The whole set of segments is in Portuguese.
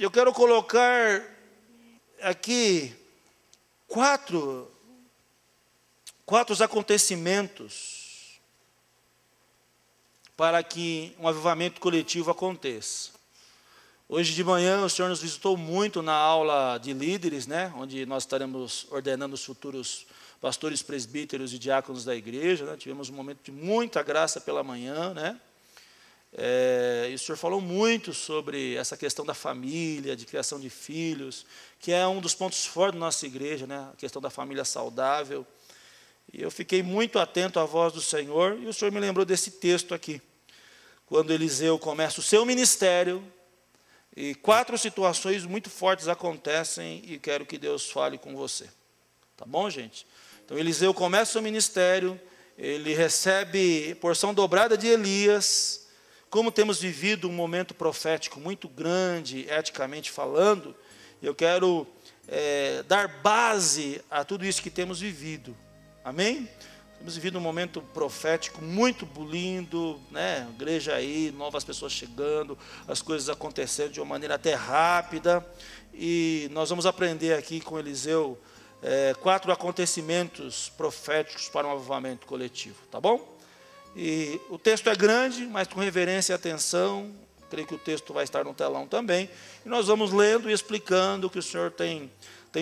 eu quero colocar aqui quatro acontecimentos para que um avivamento coletivo aconteça. Hoje de manhã o Senhor nos visitou muito na aula de líderes, né, onde nós estaremos ordenando os futuros pastores, presbíteros e diáconos da igreja, né? Tivemos um momento de muita graça pela manhã, né? E o Senhor falou muito sobre essa questão da família, de criação de filhos, que é um dos pontos fortes da nossa igreja, né? A questão da família saudável. E eu fiquei muito atento à voz do Senhor, e o Senhor me lembrou desse texto aqui, quando Eliseu começa o seu ministério, e 4 situações muito fortes acontecem, e quero que Deus fale com você. Tá bom, gente? Então, Eliseu começa o seu ministério, ele recebe porção dobrada de Elias. Como temos vivido um momento profético muito grande, eticamente falando, eu quero dar base a tudo isso que temos vivido. Amém? Temos vivido um momento profético muito lindo, né? Igreja aí, novas pessoas chegando, as coisas acontecendo de uma maneira até rápida. E nós vamos aprender aqui com Eliseu 4 acontecimentos proféticos para um avivamento coletivo, tá bom? E o texto é grande, mas com reverência e atenção, creio que o texto vai estar no telão também, e nós vamos lendo e explicando o que o Senhor tem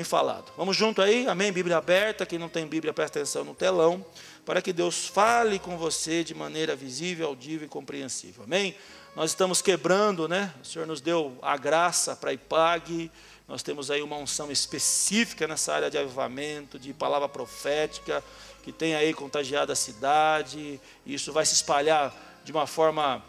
falado. Vamos junto aí, amém? Bíblia aberta, quem não tem Bíblia, presta atenção no telão, para que Deus fale com você de maneira visível, audível e compreensível, amém? Nós estamos quebrando, né? O Senhor nos deu a graça para a IPAG, nós temos aí uma unção específica nessa área de avivamento, de palavra profética, que tem aí contagiado a cidade, e isso vai se espalhar de uma forma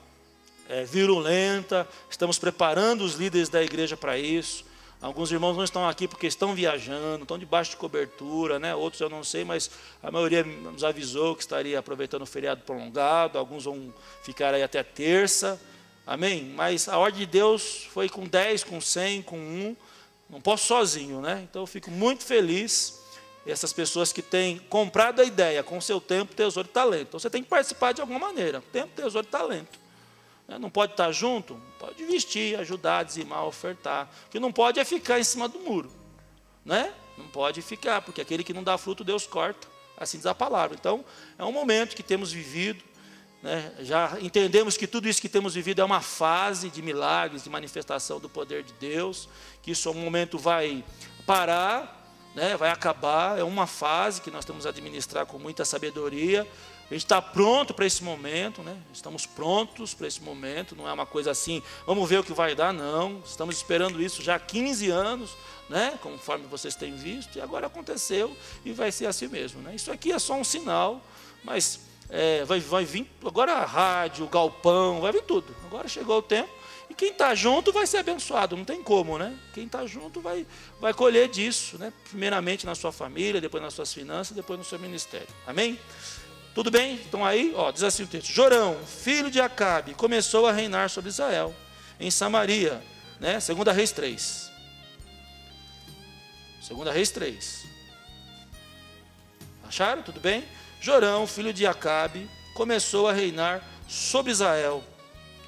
virulenta. Estamos preparando os líderes da igreja para isso. Alguns irmãos não estão aqui porque estão viajando, estão debaixo de cobertura, né? Outros eu não sei, mas a maioria nos avisou que estaria aproveitando o feriado prolongado, alguns vão ficar aí até terça, amém? Mas a ordem de Deus foi com 10, com 100, com 1, não posso sozinho, né? Então eu fico muito feliz, essas pessoas que têm comprado a ideia com seu tempo, tesouro e talento. Então você tem que participar de alguma maneira, tempo, tesouro e talento. Não pode estar junto? Pode vestir, ajudar, dizimar, ofertar. O que não pode é ficar em cima do muro, né? Não pode ficar, porque aquele que não dá fruto, Deus corta, assim diz a palavra. Então, é um momento que temos vivido, né? Já entendemos que tudo isso que temos vivido é uma fase de milagres, de manifestação do poder de Deus, que isso um momento vai parar, né? Vai acabar, é uma fase que nós temos a administrar com muita sabedoria. A gente está pronto para esse momento, né? Estamos prontos para esse momento, não é uma coisa assim, vamos ver o que vai dar, não. Estamos esperando isso já há 15 anos, né? Conforme vocês têm visto, e agora aconteceu e vai ser assim mesmo, né? Isso aqui é só um sinal, mas vai vir agora a rádio, o galpão, vai vir tudo. Agora chegou o tempo, e quem está junto vai ser abençoado, não tem como, né? Quem está junto vai colher disso, né? Primeiramente na sua família, depois nas suas finanças, depois no seu ministério, amém? Tudo bem? Então aí, diz assim o texto: Jorão, filho de Acabe, começou a reinar sobre Israel, em Samaria, né? 2 Reis 3. 2 Reis 3. Acharam? Tudo bem? Jorão, filho de Acabe, começou a reinar sobre Israel,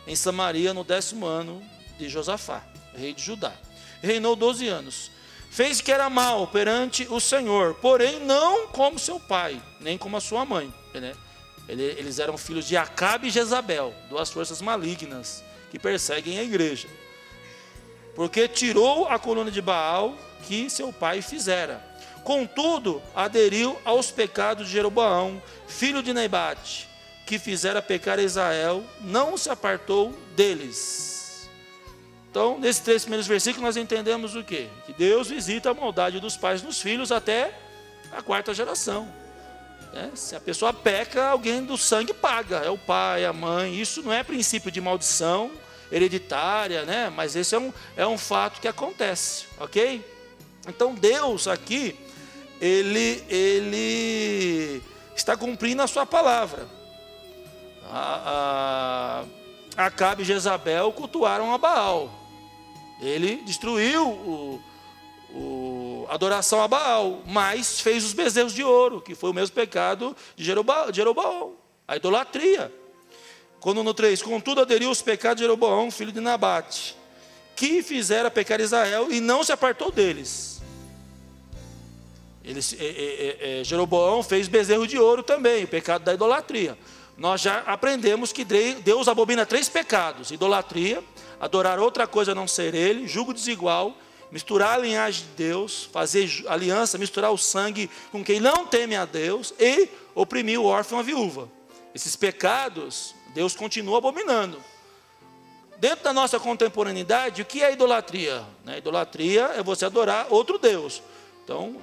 em Samaria, no 10º ano de Josafá, rei de Judá. Reinou 12 anos. Fez que era mal perante o Senhor, porém não como seu pai, nem como a sua mãe, né? Eles eram filhos de Acabe e Jezabel, 2 forças malignas que perseguem a igreja. Porque tirou a coluna de Baal que seu pai fizera. Contudo, aderiu aos pecados de Jeroboão, filho de Nebate, que fizera pecar Israel, não se apartou deles. Então, nesses 3 primeiros versículos, nós entendemos o quê? Que Deus visita a maldade dos pais nos filhos até a 4ª geração. Se a pessoa peca, alguém do sangue paga, é o pai, a mãe. Isso não é princípio de maldição hereditária, né? Mas esse é um fato que acontece, ok? Então, Deus aqui, Ele está cumprindo a sua palavra. Acabe e Jezabel cultuaram a Baal. Ele destruiu a adoração a Baal, mas fez os bezerros de ouro, que foi o mesmo pecado de Jeroboão, a idolatria. Quando no 3, contudo aderiu aos pecados de Jeroboão, filho de Nabate, que fizera pecar Israel e não se apartou deles. Jeroboão fez bezerro de ouro também, o pecado da idolatria. Nós já aprendemos que Deus abomina 3 pecados: idolatria, adorar outra coisa a não ser Ele, julgo desigual, misturar a linhagem de Deus, fazer aliança, misturar o sangue com quem não teme a Deus e oprimir o órfão e a viúva. Esses pecados Deus continua abominando. Dentro da nossa contemporaneidade, o que é idolatria? Idolatria é você adorar outro Deus. Então,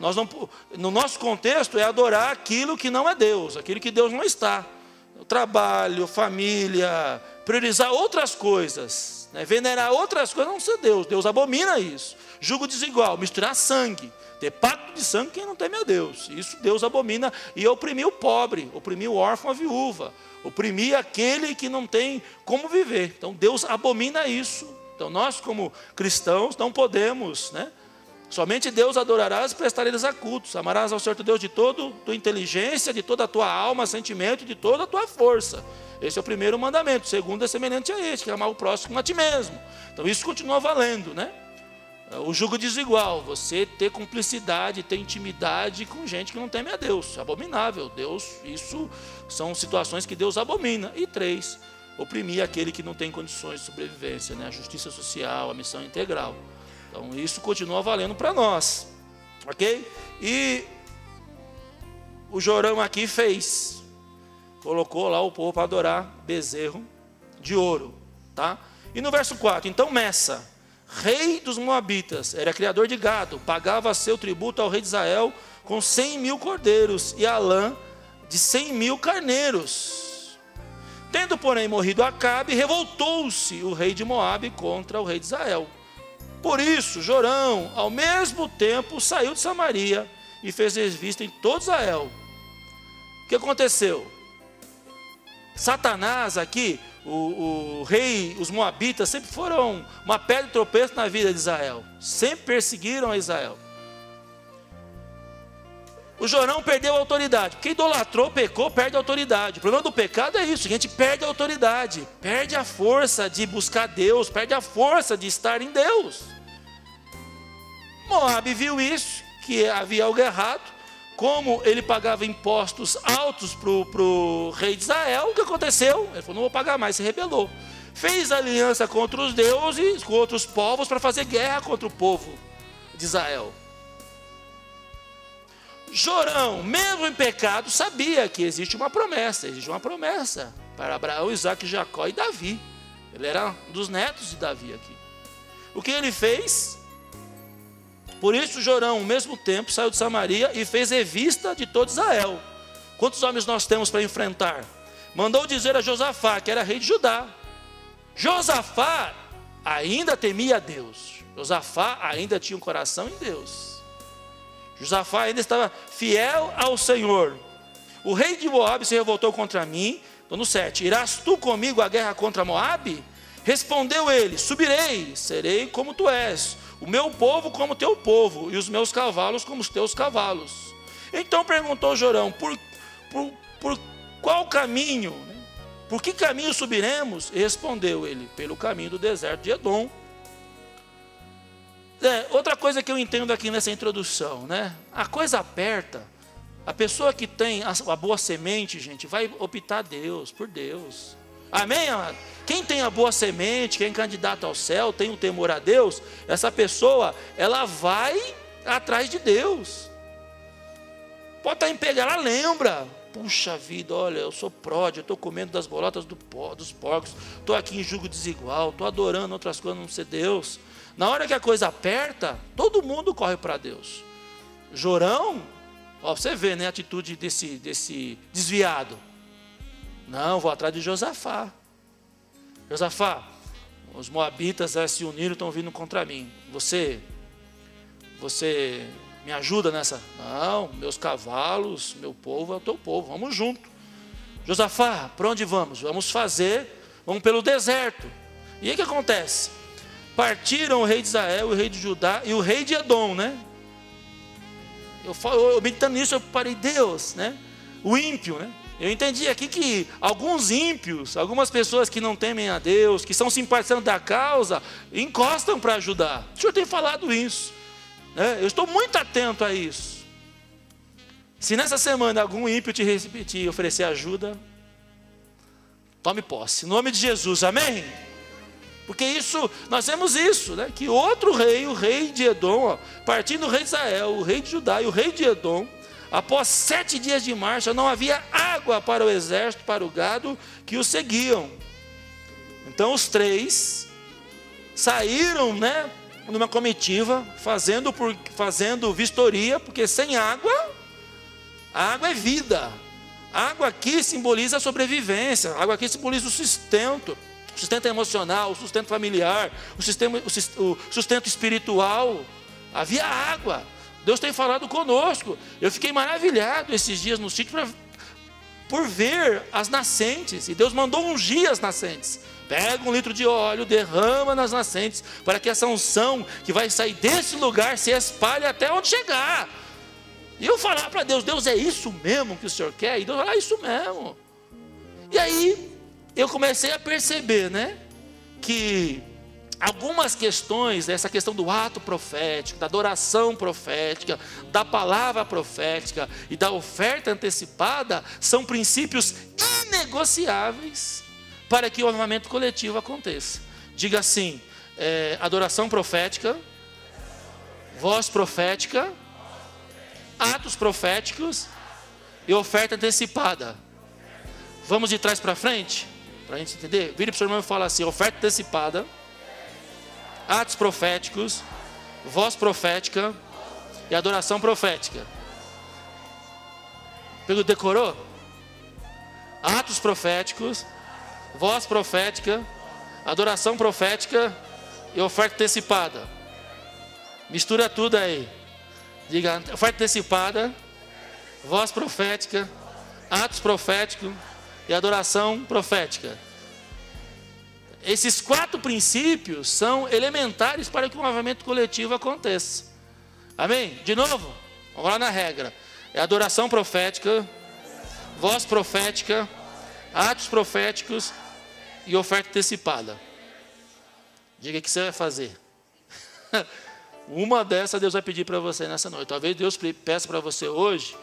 no nosso contexto, é adorar aquilo que não é Deus, aquilo que Deus não está. O trabalho, família, priorizar outras coisas, venerar outras coisas, não ser Deus. Deus abomina isso. Julgo desigual, misturar sangue, ter pacto de sangue quem não teme a Deus. Isso Deus abomina. E oprimir o pobre, oprimir o órfão, a viúva, oprimir aquele que não tem como viver. Então Deus abomina isso. Então nós, como cristãos, não podemos, somente Deus adorarás e prestarás a cultos. Amarás ao Senhor teu Deus de toda a tua inteligência, de toda a tua alma, sentimento, de toda a tua força. Esse é o primeiro mandamento. O segundo é semelhante a este, que é amar o próximo como a ti mesmo. Então isso continua valendo, O julgo desigual, você ter cumplicidade, ter intimidade com gente que não teme a Deus. Abominável. Deus, isso são situações que Deus abomina. E 3, oprimir aquele que não tem condições de sobrevivência, a justiça social, a missão integral. Então isso continua valendo para nós, ok? E o Jorão aqui colocou lá o povo para adorar bezerro de ouro, tá? E no verso 4, então Messa, rei dos Moabitas, era criador de gado, pagava seu tributo ao rei de Israel com 100.000 cordeiros e a lã de 100.000 carneiros. Tendo, porém, morrido Acabe, revoltou-se o rei de Moabe contra o rei de Israel. Por isso, Jorão, ao mesmo tempo, saiu de Samaria e fez revista em todo Israel. O que aconteceu? Satanás aqui, o rei, os moabitas sempre foram uma pedra de tropeço na vida de Israel. Sempre perseguiram a Israel. O Jorão perdeu a autoridade. Porque idolatrou, pecou, perde a autoridade. O problema do pecado é isso: a gente perde a autoridade, perde a força de buscar Deus, perde a força de estar em Deus. Moabe viu isso, que havia algo errado. Como ele pagava impostos altos para o rei de Israel, o que aconteceu? Ele falou: não vou pagar mais, se rebelou. Fez aliança contra os deuses, com outros povos, para fazer guerra contra o povo de Israel. Jorão, mesmo em pecado, sabia que existe uma promessa para Abraão, Isaque, Jacó e Davi. Ele era um dos netos de Davi aqui. O que ele fez? Por isso Jorão, ao mesmo tempo, saiu de Samaria e fez revista de todo Israel. Quantos homens nós temos para enfrentar? Mandou dizer a Josafá, que era rei de Judá. Josafá ainda temia a Deus. Josafá ainda tinha um coração em Deus. Josafá ainda estava fiel ao Senhor. O rei de Moabe se revoltou contra mim. Estou no 7. Irás tu comigo à guerra contra Moabe? Respondeu ele: subirei, serei como tu és, o meu povo como o teu povo, e os meus cavalos como os teus cavalos. Então perguntou Jorão: por qual caminho? Por que caminho subiremos? E respondeu ele: pelo caminho do deserto de Edom. Outra coisa que eu entendo aqui nessa introdução, a coisa aperta. A pessoa que tem a boa semente, gente, vai optar por Deus. Amém, amado? Quem tem a boa semente, quem é candidato ao céu, tem o temor a Deus, essa pessoa, ela vai atrás de Deus. Pode estar em pega, ela lembra: puxa vida, olha, eu sou pródigo, eu estou comendo das bolotas dos porcos, estou aqui em julgo desigual, estou adorando outras coisas, não ser Deus. Na hora que a coisa aperta, todo mundo corre para Deus. Jorão, você vê, a atitude desse desviado. Não, vou atrás de Josafá. Josafá, os moabitas se uniram, estão vindo contra mim. Você me ajuda nessa? Não, meus cavalos, meu povo é o teu povo, vamos junto. Josafá, para onde vamos? Vamos pelo deserto. E aí o que acontece? Partiram o rei de Israel, o rei de Judá e o rei de Edom, Eu meditando nisso, eu parei: Deus, o ímpio, Eu entendi aqui que alguns ímpios, algumas pessoas que não temem a Deus, que são simpatizantes da causa, encostam para ajudar. O senhor tem falado isso, né? Eu estou muito atento a isso. Se nessa semana algum ímpio te oferecer ajuda, tome posse, em nome de Jesus, amém? Porque isso, nós temos isso, né? Que outro rei, o rei de Edom, ó, partindo do rei de Israel, o rei de Judá e o rei de Edom, após 7 dias de marcha, não havia água para o exército, para o gado que os seguiam. Então os 3 saíram, né, numa comitiva, fazendo vistoria, porque sem água, a água é vida. A água aqui simboliza a sobrevivência, a água aqui simboliza o sustento emocional, o sustento familiar, o sustento espiritual. Havia água. Deus tem falado conosco. Eu fiquei maravilhado esses dias no sítio por ver as nascentes. E Deus mandou ungir as nascentes. Pega 1 litro de óleo, derrama nas nascentes, para que essa unção que vai sair desse lugar se espalhe até onde chegar. E eu falar para Deus, Deus, é isso mesmo que o Senhor quer? E Deus falar, é isso mesmo. E aí eu comecei a perceber, né, que algumas questões, essa questão do ato profético, da adoração profética, da palavra profética e da oferta antecipada, são princípios inegociáveis para que o avivamento coletivo aconteça. Diga assim, adoração profética, voz profética, atos proféticos e oferta antecipada. Vamos de trás para frente, para a gente entender? Vire para o seu irmão e fala assim, oferta antecipada, atos proféticos, voz profética e adoração profética. Decorou? Atos proféticos, voz profética, adoração profética e oferta antecipada. Mistura tudo aí. Diga, oferta antecipada, voz profética, atos proféticos e adoração profética. Esses 4 princípios são elementares para que um avivamento coletivo aconteça. Amém? De novo, vamos lá na regra. É adoração profética, voz profética, atos proféticos e oferta antecipada. Diga o que você vai fazer. Uma dessas Deus vai pedir para você nessa noite. Talvez Deus peça para você hoje,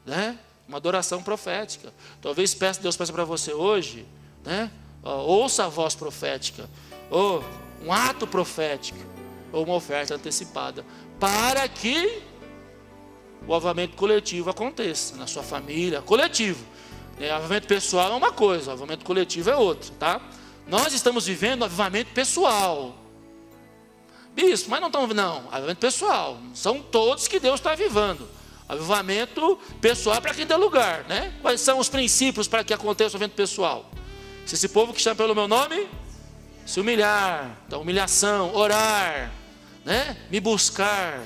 né, uma adoração profética. Talvez Deus peça para você hoje, né, ouça a voz profética, ou um ato profético, ou uma oferta antecipada, para que o avivamento coletivo aconteça na sua família, coletivo. Avivamento pessoal é uma coisa, o avivamento coletivo é outra, tá? Nós estamos vivendo avivamento pessoal. Bispo, mas não estamos, não, avivamento pessoal, são todos que Deus está avivando. Avivamento pessoal para quem dá lugar, né? Quais são os princípios para que aconteça o avivamento pessoal? Se esse povo que chama pelo meu nome, se humilhar, então humilhação, orar, né? Me buscar,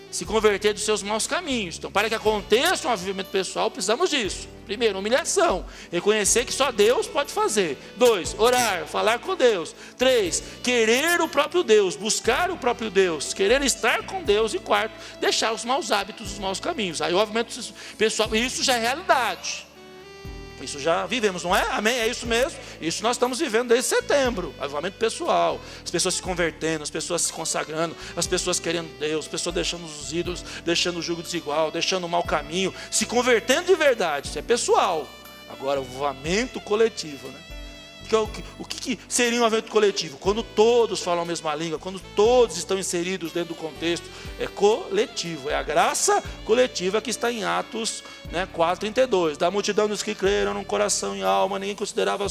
se converter dos seus maus caminhos. Então, para que aconteça um avivamento pessoal, precisamos disso. Primeiro, humilhação, reconhecer que só Deus pode fazer. 2, orar, falar com Deus. 3, querer o próprio Deus, buscar o próprio Deus, querer estar com Deus. E 4, deixar os maus hábitos, os maus caminhos. Aí o avivamento pessoal, isso já é realidade. Isso já vivemos, não é? Amém? É isso mesmo. Isso nós estamos vivendo desde setembro. Avivamento pessoal. As pessoas se convertendo, as pessoas se consagrando, as pessoas querendo Deus, as pessoas deixando os ídolos, deixando o jugo desigual, deixando o mau caminho, se convertendo de verdade. Isso é pessoal. Agora, o avivamento coletivo, né? O que seria um avivamento coletivo? Quando todos falam a mesma língua, quando todos estão inseridos dentro do contexto, é coletivo, é a graça coletiva que está em Atos, né, 4:32. Da multidão dos que creram no coração e alma, ninguém considerava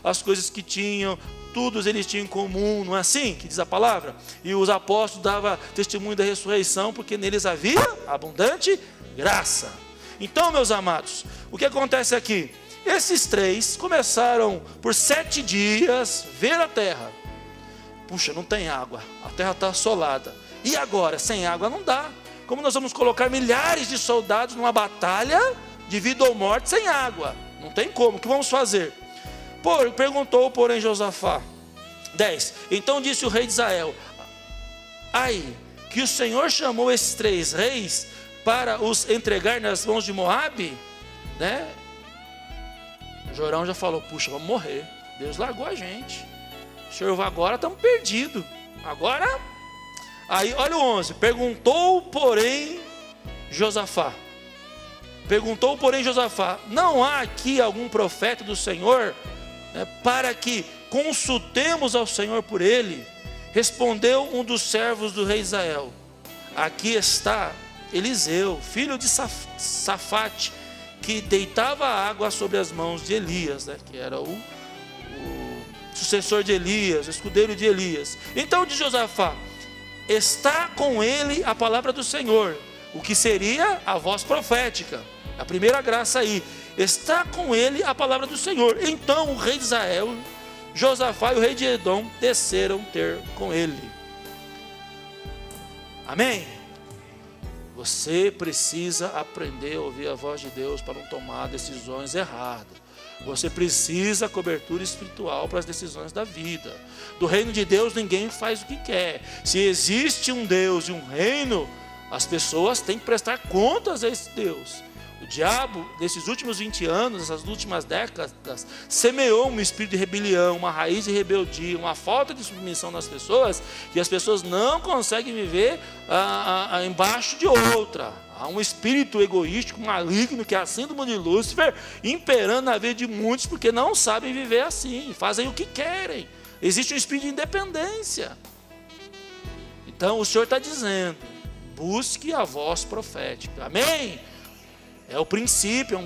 as coisas que tinham, todos eles tinham em comum, não é assim que diz a palavra? E os apóstolos davam testemunho da ressurreição, porque neles havia abundante graça. Então, meus amados, o que acontece aqui? Esses 3 começaram por 7 dias ver a terra. Puxa, não tem água, a terra está assolada. E agora? Sem água não dá. Como nós vamos colocar milhares de soldados numa batalha de vida ou morte sem água? Não tem como, o que vamos fazer? Perguntou, porém, Josafá. 10, então disse o rei de Israel: ai, que o Senhor chamou esses 3 reis para os entregar nas mãos de Moabe, né? Jorão já falou, puxa, vamos morrer. Deus largou a gente. O Senhor vai agora, estamos perdidos. Agora, aí olha o 11. Perguntou, porém, Josafá. Não há aqui algum profeta do Senhor, para que consultemos ao Senhor por ele? Respondeu um dos servos do rei Israel. Aqui está Eliseu, filho de Safate, que deitava água sobre as mãos de Elias, que era o sucessor de Elias, o escudeiro de Elias. Então diz Josafá, está com ele a palavra do Senhor, o que seria a voz profética, a primeira graça aí. Está com ele a palavra do Senhor. Então o rei de Israel, Josafá e o rei de Edom desceram ter com ele. Amém? Você precisa aprender a ouvir a voz de Deus para não tomar decisões erradas. Você precisa cobertura espiritual para as decisões da vida. Do reino de Deus ninguém faz o que quer. Se existe um Deus e um reino, as pessoas têm que prestar contas a esse Deus. O diabo, nesses últimos 20 anos, nessas últimas décadas, semeou um espírito de rebelião, uma raiz de rebeldia, uma falta de submissão nas pessoas, que as pessoas não conseguem viver embaixo de outra. Há um espírito egoístico, maligno, que é a síndrome de Lúcifer, imperando na vida de muitos, porque não sabem viver assim, fazem o que querem. Existe um espírito de independência. Então o Senhor está dizendo, busque a voz profética. Amém? É um princípio.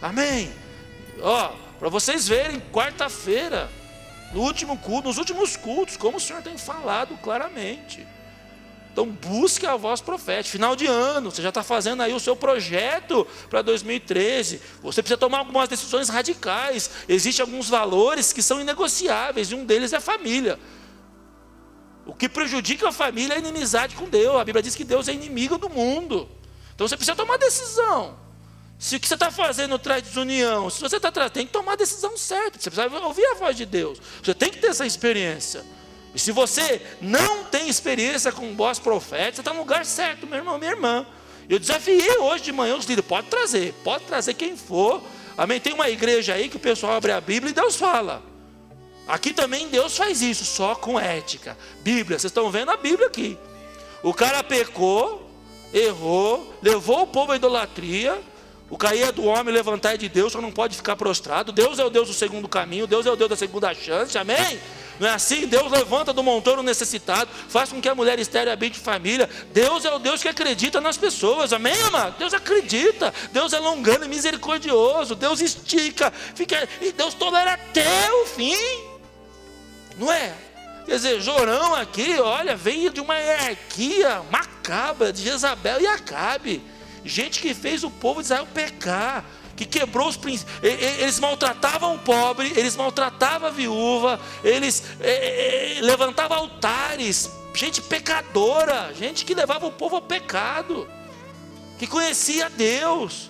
Amém? Para vocês verem, quarta-feira, nos últimos cultos, como o Senhor tem falado claramente. Então busque a voz profética. Final de ano, você já está fazendo aí o seu projeto para 2013. Você precisa tomar algumas decisões radicais. Existem alguns valores que são inegociáveis, e um deles é a família. O que prejudica a família é a inimizade com Deus. A Bíblia diz que Deus é inimigo do mundo. Então você precisa tomar decisão. Se o que você está fazendo traz desunião, se você tem que tomar a decisão certa. Você precisa ouvir a voz de Deus. Você tem que ter essa experiência. E se você não tem experiência com voz profética, você está no lugar certo, meu irmão, minha irmã. Eu desafiei hoje de manhã os líderes, pode trazer quem for. Amém? Tem uma igreja aí que o pessoal abre a Bíblia e Deus fala. Aqui também Deus faz isso, só com ética. Bíblia, vocês estão vendo a Bíblia aqui. O cara pecou, errou, levou o povo à idolatria. O cair é do homem, levantar é de Deus, só não pode ficar prostrado. Deus é o Deus do segundo caminho, Deus é o Deus da segunda chance, amém? Não é assim? Deus levanta do montão o necessitado, faz com que a mulher estéril habite família. Deus é o Deus que acredita nas pessoas, amém, amado? Deus acredita, Deus é longano e misericordioso, Deus estica, e Deus tolera até o fim, não é? Quer dizer, Jorão aqui, olha, veio de uma hierarquia macabra de Jezabel e Acabe. Gente que fez o povo de Israel pecar, que quebrou os princípios. Eles maltratavam o pobre, eles maltratavam a viúva, eles levantavam altares. Gente pecadora, gente que levava o povo ao pecado, que conhecia Deus.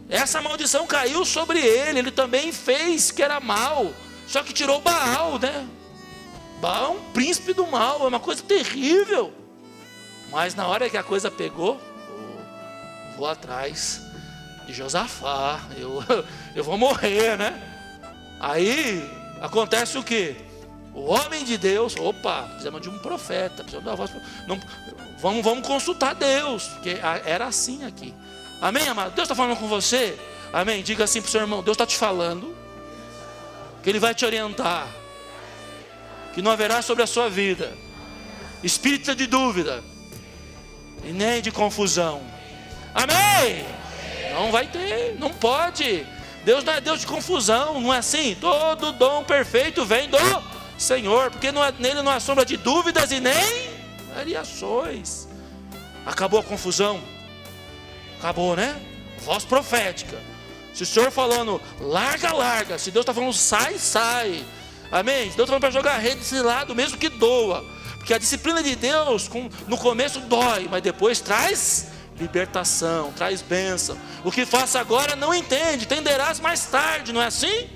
Essa maldição caiu sobre ele. Ele também fez que era mal, só que tirou Baal, né? Baal é um príncipe do mal, é uma coisa terrível. Mas na hora que a coisa pegou, vou atrás de Josafá, eu vou morrer, né? Aí acontece o quê? O homem de Deus, precisamos de um profeta, precisamos da voz. Não, vamos consultar Deus, porque era assim aqui. Amém, amado? Deus está falando com você? Amém? Diga assim para o seu irmão, Deus está te falando, que Ele vai te orientar, que não haverá sobre a sua vida espírito de dúvida e nem de confusão. Amém? Não vai ter, não pode. Deus não é Deus de confusão, não é assim? Todo dom perfeito vem do Senhor, porque nele não há sombra de dúvidas e nem variações. Acabou a confusão? Acabou, né? Voz profética. Se o Senhor falando, larga. Se Deus está falando, sai. Amém? Se Deus está falando para jogar a rede desse lado, mesmo que doa. Porque a disciplina de Deus, no começo dói, mas depois traz libertação, traz bênção. O que faça agora não entende, entenderás mais tarde, não é assim?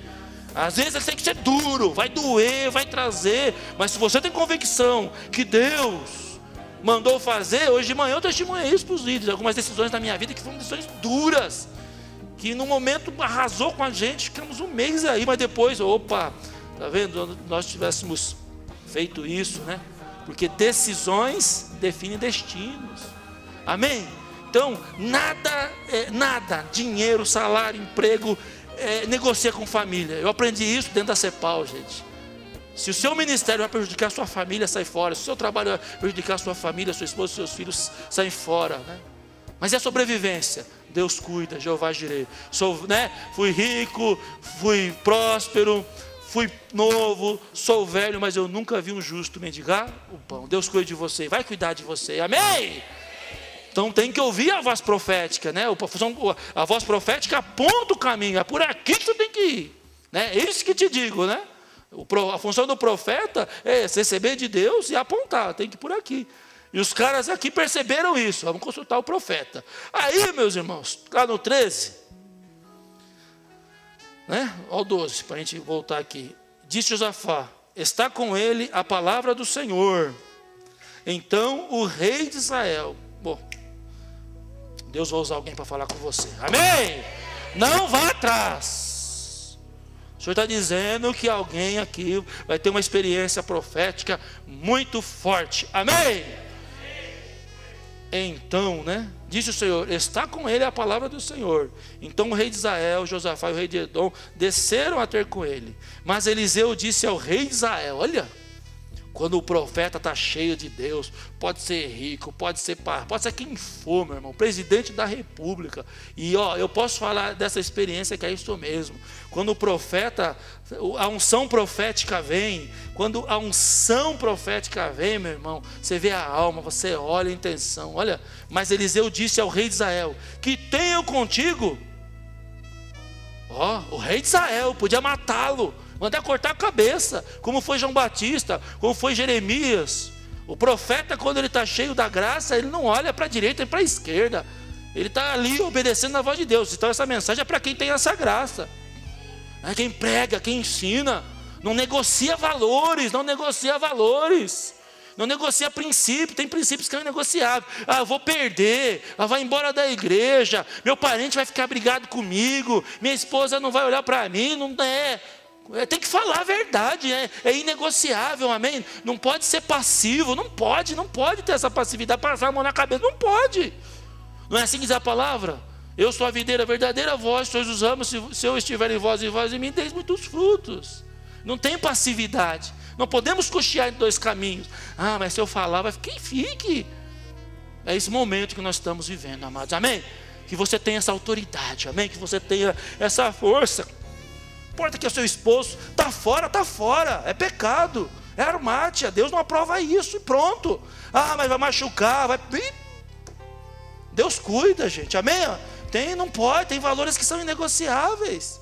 Às vezes ele tem que ser duro, vai doer, vai trazer. Mas se você tem convicção que Deus mandou fazer, hoje de manhã eu testemunhei isso para os líderes. Algumas decisões da minha vida que foram decisões duras, que no momento arrasou com a gente, ficamos um mês aí, mas depois, opa, tá vendo? Nós tivéssemos feito isso, né? Porque decisões definem destinos. Amém? Então, nada, dinheiro, salário, emprego, negocia com família. Eu aprendi isso dentro da CEPAL, gente. Se o seu ministério vai prejudicar a sua família, sai fora. Se o seu trabalho vai prejudicar a sua família, sua esposa, seus filhos, saem fora, né? Mas é sobrevivência. Deus cuida, Jeová Jireh. Fui rico, fui próspero, fui novo, sou velho, mas eu nunca vi um justo mendigar o pão. Deus cuida de você, vai cuidar de você. Amém? Então tem que ouvir a voz profética, né? A voz profética aponta o caminho. É por aqui que você tem que ir, né? É isso que te digo, né? A função do profeta é receber de Deus e apontar, tem que ir por aqui. E os caras aqui perceberam isso. Vamos consultar o profeta. Aí, meus irmãos, lá no 13, né? Olha o 12, para a gente voltar aqui. Disse Josafá: está com ele a palavra do Senhor. Então o rei de Israel, bom, Deus vai usar alguém para falar com você. Amém? Não vá atrás. O Senhor está dizendo que alguém aqui vai ter uma experiência profética muito forte. Amém? Então, né? Disse o Senhor: está com ele a palavra do Senhor. Então o rei de Israel, Josafá e o rei de Edom desceram a ter com ele. Mas Eliseu disse ao rei de Israel: olha, quando o profeta está cheio de Deus, pode ser rico, pode ser quem for, meu irmão, presidente da república. E eu posso falar dessa experiência que é isso mesmo. Quando o profeta, a unção profética vem, meu irmão, você vê a alma, você olha a intenção. Olha, mas Eliseu disse ao rei de Israel: que tenho contigo. O rei de Israel podia matá-lo, mandar cortar a cabeça, como foi João Batista, como foi Jeremias. O profeta, quando ele está cheio da graça, ele não olha para a direita e para a esquerda. Ele está ali obedecendo a voz de Deus. Então essa mensagem é para quem tem essa graça. É quem prega, quem ensina. Não negocia valores, não negocia princípios. Tem princípios que não é negociável. Eu vou perder, vai embora da igreja, meu parente vai ficar brigado comigo, minha esposa não vai olhar para mim, não é. Tem que falar a verdade, é inegociável, amém? Não pode ser passivo, não pode ter essa passividade, passar a mão na cabeça, não pode. Não é assim que diz a palavra? Eu sou a videira verdadeira, vós sois os ramos, se eu estiver em vós e vós em mim, deis muitos frutos. Não tem passividade, não podemos cochear em dois caminhos. Mas se eu falar, vai ficar, fique. É esse momento que nós estamos vivendo, amados, amém? Que você tenha essa autoridade, amém? Que você tenha essa força. Importa que o seu esposo está fora, é pecado, é armátia, Deus não aprova isso e pronto. Mas vai machucar, Deus cuida, gente, amém? Não pode, tem valores que são inegociáveis.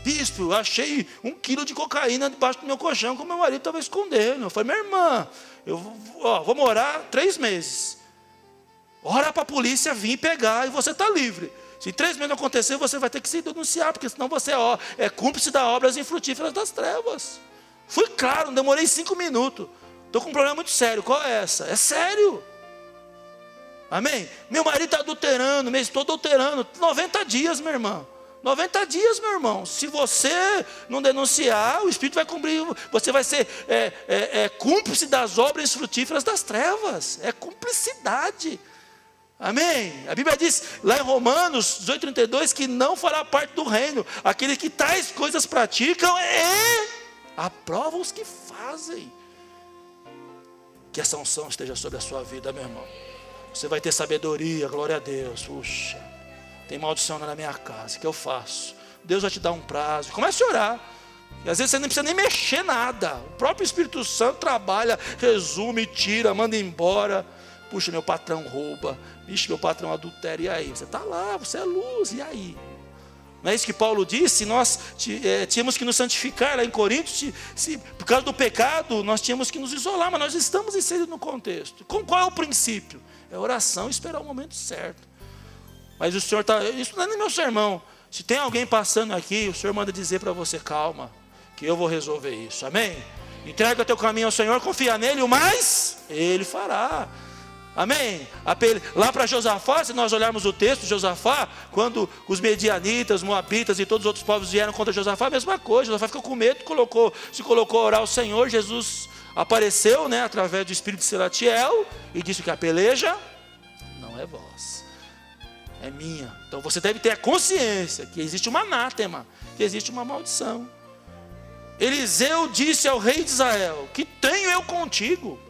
Bispo, eu achei 1 quilo de cocaína debaixo do meu colchão, que o meu marido estava escondendo. Eu falei: minha irmã, eu vou morar 3 meses. Ora para a polícia vir pegar e você está livre. Se 3 meses não acontecer, você vai ter que se denunciar, porque senão você é cúmplice das obras infrutíferas das trevas. Fui claro, não demorei 5 minutos. Estou com um problema muito sério. Qual é essa? É sério. Amém? Meu marido está adulterando, estou adulterando. 90 dias, minha irmã. 90 dias, meu irmão. Se você não denunciar, o Espírito vai cumprir. Você vai ser cúmplice das obras infrutíferas das trevas. É cumplicidade. Amém? A Bíblia diz lá em Romanos 18:32 que não fará parte do reino aquele que tais coisas praticam e aprovam os que fazem. Que essa unção esteja sobre a sua vida, meu irmão. Você vai ter sabedoria, glória a Deus. Puxa, tem maldição na minha casa, o que eu faço? Deus vai te dar um prazo. Comece a orar. E às vezes você não precisa nem mexer nada. O próprio Espírito Santo trabalha, resume, tira, manda embora. Puxa, meu patrão rouba. Vixe, meu patrão adultera. E aí? Você está lá, você é luz. E aí? Não é isso que Paulo disse? Nós tínhamos que nos santificar lá em Coríntios. Por causa do pecado, nós tínhamos que nos isolar. Mas nós estamos inseridos no contexto. Qual é o princípio? É oração e esperar o momento certo. Mas o Senhor está... Isso não é nem meu sermão. Se tem alguém passando aqui, o Senhor manda dizer para você: calma, que eu vou resolver isso. Amém? Entrega teu caminho ao Senhor, confia nele, o mais Ele fará. Amém? Lá para Josafá, se nós olharmos o texto de Josafá, quando os medianitas, moabitas e todos os outros povos vieram contra Josafá, a mesma coisa. Josafá ficou com medo, se colocou a orar ao Senhor. Jesus apareceu, né, através do espírito de Selatiel e disse que a peleja não é vossa, é minha. Então você deve ter a consciência que existe uma anátema, que existe uma maldição. Eliseu disse ao rei de Israel: que tenho eu contigo?